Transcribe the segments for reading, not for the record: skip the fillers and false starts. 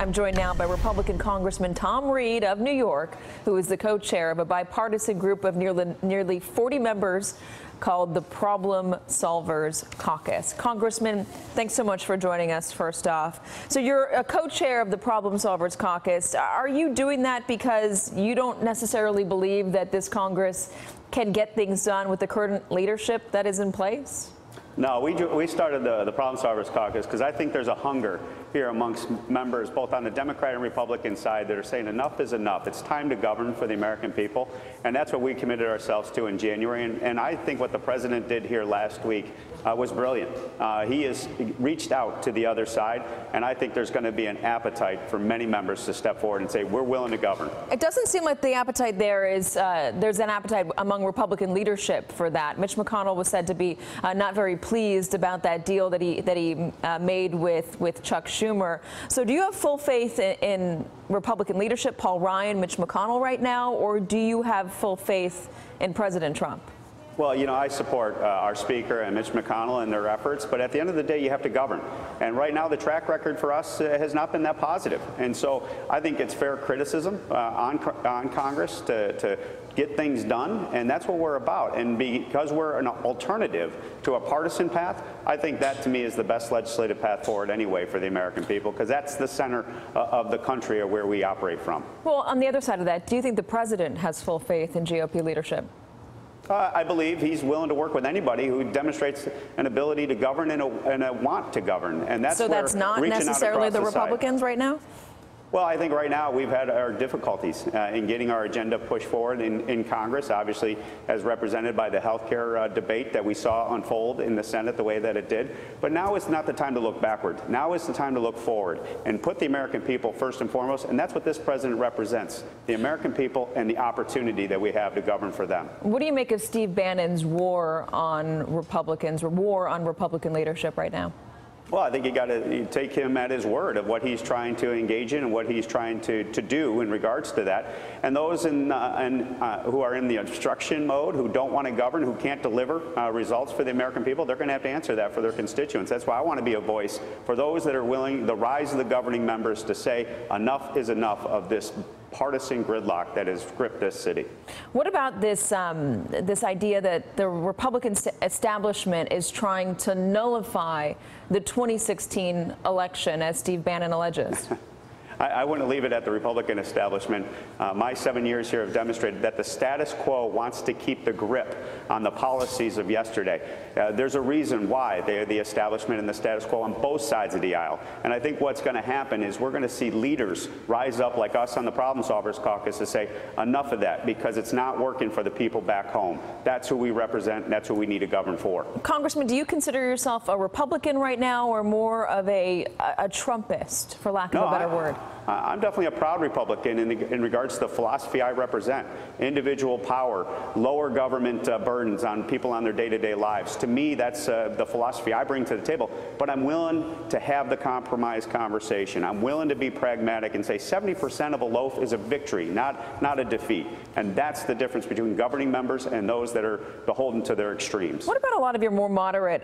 I'm joined now by Republican Congressman Tom Reed of New York, who is the co-chair of a bipartisan group of nearly 40 members called the Problem Solvers Caucus. Congressman, thanks so much for joining us first off. So you're a co-chair of the Problem Solvers Caucus. Are you doing that because you don't necessarily believe that this Congress can get things done with the current leadership that is in place? No, we started the Problem Solvers Caucus because I think there's a hunger here amongst members, both on the Democrat and Republican side, that are saying enough is enough. It's time to govern for the American people, and that's what we committed ourselves to in January. And I think what the president did here last week was brilliant. He has reached out to the other side, and I think there's going to be an appetite for many members to step forward and say, we're willing to govern. It doesn't seem like the appetite there is, there's an appetite among Republican leadership for that. Mitch McConnell was said to be not very pleased about that deal that he made with Chuck Schumer. So do you have full faith in Republican leadership, Paul Ryan, Mitch McConnell right now, or do you have full faith in President Trump? Well, you know, I support our Speaker and Mitch McConnell and their efforts, but at the end of the day, you have to govern. And right now, the track record for us has not been that positive. And so I think it's fair criticism on Congress to get things done, and that's what we're about. And because we're an alternative to a partisan path, I think that, to me, is the best legislative path forward anyway for the American people, because that's the center of the country or where we operate from. Well, on the other side of that, do you think the president has full faith in GOP leadership? I believe he's willing to work with anybody who demonstrates an ability to govern and a want to govern. And that's so that's not necessarily the Republicans right now? Well, I think right now we've had our difficulties in getting our agenda pushed forward in Congress, obviously as represented by the health care debate that we saw unfold in the Senate the way that it did. But now is not the time to look backward. Now is the time to look forward and put the American people first and foremost. And that's what this president represents, the American people and the opportunity that we have to govern for them. What do you make of Steve Bannon's war on Republicans, or war on Republican leadership right now? Well, I think you got to take him at his word of what he's trying to engage in and what he's trying to do in regards to that. And those who are in the obstruction mode, who don't want to govern, who can't deliver results for the American people, they're going to have to answer that for their constituents. That's why I want to be a voice for those that are willing, the rise of the governing members, to say enough is enough of this partisan gridlock that has gripped this city. What about this this idea that the Republican establishment is trying to nullify the 2016 election, as Steve Bannon alleges? I wouldn't leave it at the Republican establishment. My 7 years here have demonstrated that the status quo wants to keep the grip on the policies of yesterday. There's a reason why they're the establishment and the status quo on both sides of the aisle. And I think what's going to happen is we're going to see leaders rise up like us on the Problem Solvers Caucus to say enough of that, because it's not working for the people back home. That's who we represent, and that's who we need to govern for. Congressman, do you consider yourself a Republican right now, or more of a Trumpist, for lack of a better word? I'm definitely a proud Republican in regards to the philosophy I represent. Individual power, lower government burdens on people on their day-to-day lives. To me, that's the philosophy I bring to the table. But I'm willing to have the compromise conversation. I'm willing to be pragmatic and say 70% of a loaf is a victory, not a defeat. And that's the difference between governing members and those that are beholden to their extremes. What about a lot of your more moderate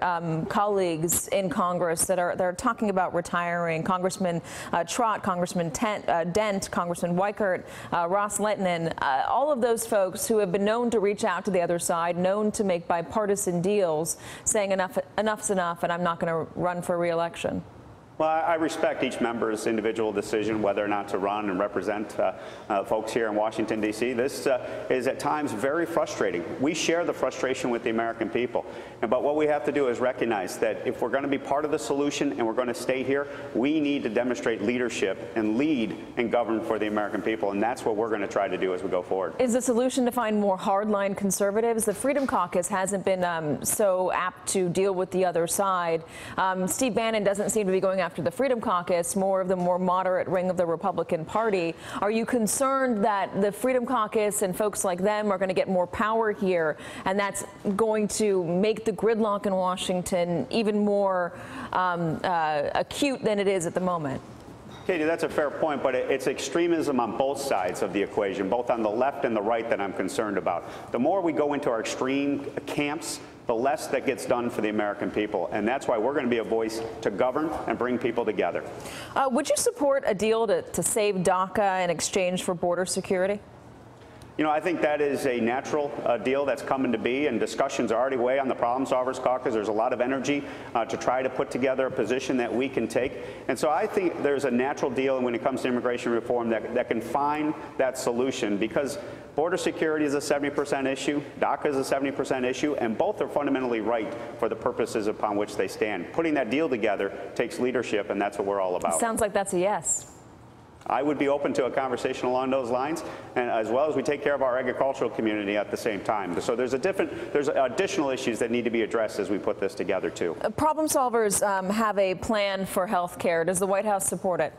colleagues in Congress that are talking about retiring? Congressman Trott, Congressman Dent, Congressman Weichert, Ross Lehtinen, all of those folks who have been known to reach out to the other side, known to make bipartisan deals, saying enough's enough and I'm not going to run for re-election. Well, I respect each member's individual decision whether or not to run and represent folks here in Washington, D.C. This is at times very frustrating. We share the frustration with the American people. But what we have to do is recognize that if we're going to be part of the solution and we're going to stay here, we need to demonstrate leadership and lead and govern for the American people. And that's what we're going to try to do as we go forward. Is the solution to find more hardline conservatives? The Freedom Caucus hasn't been so apt to deal with the other side. Steve Bannon doesn't seem to be going after the Freedom Caucus, more of the more moderate wing of the Republican Party. Are you concerned that the Freedom Caucus and folks like them are going to get more power here, and that's going to make the gridlock in Washington even more acute than it is at the moment? Katie, that's a fair point, but it's extremism on both sides of the equation, both on the left and the right, that I'm concerned about. The more we go into our extreme camps, the less that gets done for the American people. And that's why we're going to be a voice to govern and bring people together. Would you support a deal to save DACA in exchange for border security? You know, I think that is a natural deal that's coming to be, and discussions are already way on the Problem Solvers Caucus. There's a lot of energy to try to put together a position that we can take. And so I think there's a natural deal when it comes to immigration reform that can find that solution, because border security is a 70% issue, DACA is a 70% issue, and both are fundamentally right for the purposes upon which they stand. Putting that deal together takes leadership, and that's what we're all about. Sounds like that's a yes. I would be open to a conversation along those lines, and as well as we take care of our agricultural community at the same time. So there's additional issues that need to be addressed as we put this together too. Problem Solvers have a plan for health care. Does the White House support it?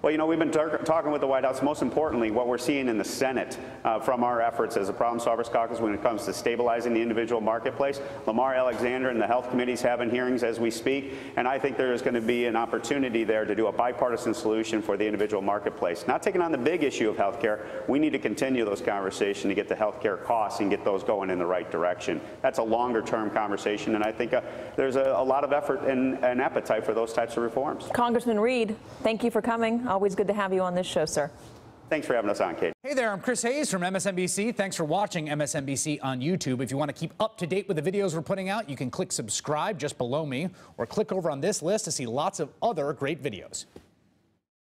Well, you know, we've been talking with the White House. Most importantly, what we're seeing in the Senate from our efforts as a Problem Solvers Caucus when it comes to stabilizing the individual marketplace. Lamar Alexander and the health committees having hearings as we speak, and I think there is going to be an opportunity there to do a bipartisan solution for the individual marketplace. Not taking on the big issue of health care. We need to continue those conversations to get the health care costs and get those going in the right direction. That's a longer-term conversation, and I think there's a lot of effort and appetite for those types of reforms. Congressman Reed, thank you for coming. Always good to have you on this show, sir. Thanks for having us on, Kate. Hey there, I'm Chris Hayes from MSNBC. Thanks for watching MSNBC on YouTube. If you want to keep up to date with the videos we're putting out, you can click subscribe just below me, or click over on this list to see lots of other great videos.